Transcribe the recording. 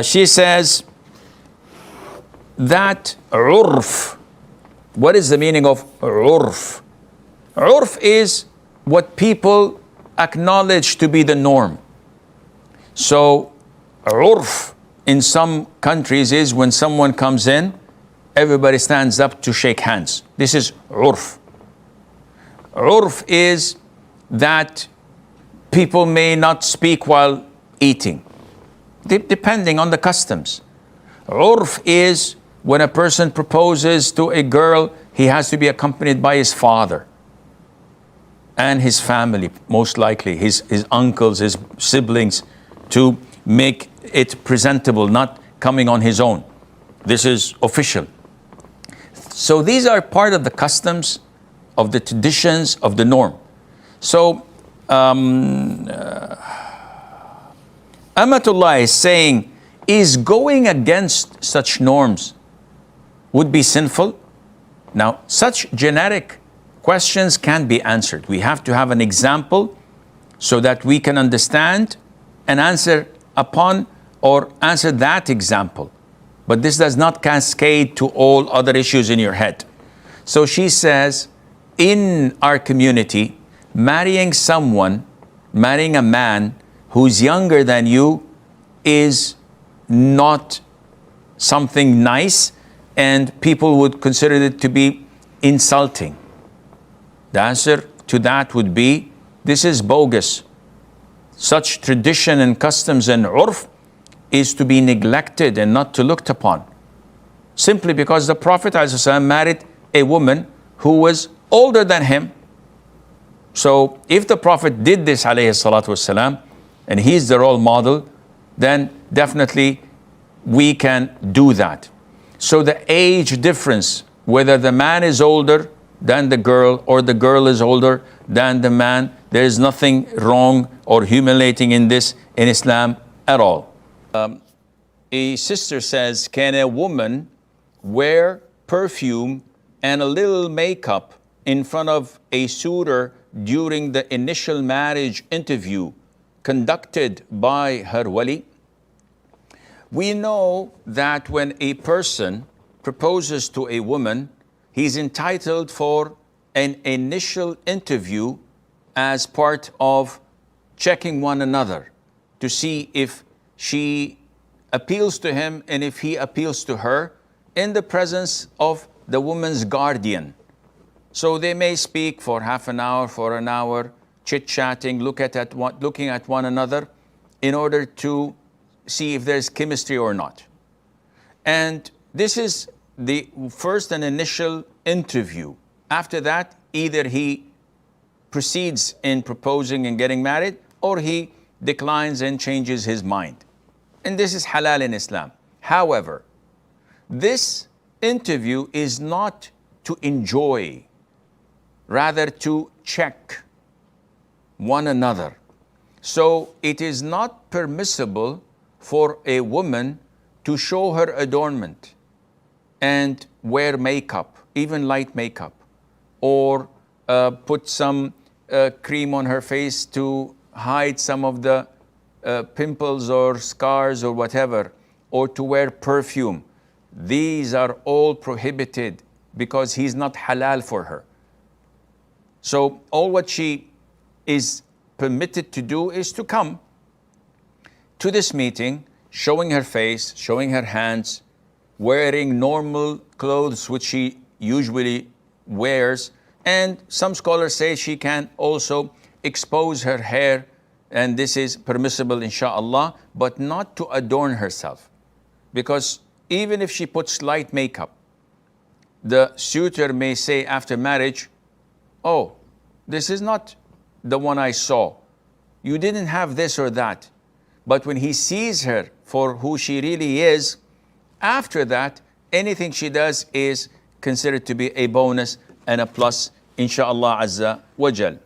She says that urf. What is the meaning of urf? Urf is what people acknowledge to be the norm. So urf in some countries is when someone comes in, everybody stands up to shake hands. This is urf. Urf is that people may not speak while eating, depending on the customs. Urf is when a person proposes to a girl, he has to be accompanied by his father and his family, most likely, his uncles, his siblings, to make it presentable, not coming on his own. This is official. So these are part of the customs, of the traditions, of the norm. So Amatullah is saying, is going against such norms would be sinful? Now, such generic questions can't be answered. We have to have an example so that we can understand and answer upon or answer that example. But this does not cascade to all other issues in your head. So she says, in our community, marrying a man who's younger than you is not something nice, and people would consider it to be insulting. The answer to that would be, this is bogus. Such tradition and customs and urf is to be neglected and not to looked upon. Simply because the Prophet ﷺ married a woman who was older than him. So if the Prophet did this ﷺ, and he's the role model, then definitely we can do that. So the age difference, whether the man is older than the girl or the girl is older than the man, there is nothing wrong or humiliating in this in Islam at all. A sister says, can a woman wear perfume and a little makeup in front of a suitor during the initial marriage interview conducted by her wali? We know that when a person proposes to a woman, he's entitled for an initial interview as part of checking one another to see if she appeals to him and if he appeals to her in the presence of the woman's guardian. So they may speak for half an hour, for an hour, chit-chatting, looking at one another in order to see if there's chemistry or not. And this is the first and initial interview. After that, either he proceeds in proposing and getting married, or he declines and changes his mind. And this is halal in Islam. However, this interview is not to enjoy, rather to check one another. So it is not permissible for a woman to show her adornment and wear makeup, even light makeup, or put some cream on her face to hide some of the pimples or scars or whatever, or to wear perfume. These are all prohibited because he's not halal for her. So all what she is permitted to do is to come to this meeting, showing her face, showing her hands, wearing normal clothes which she usually wears. And some scholars say she can also expose her hair, and this is permissible insha'Allah, but not to adorn herself. Because even if she puts light makeup, the suitor may say after marriage, oh, this is not the one I saw. You didn't have this or that. But when he sees her for who she really is, after that, anything she does is considered to be a bonus and a plus, insha'Allah Azza wa Jal.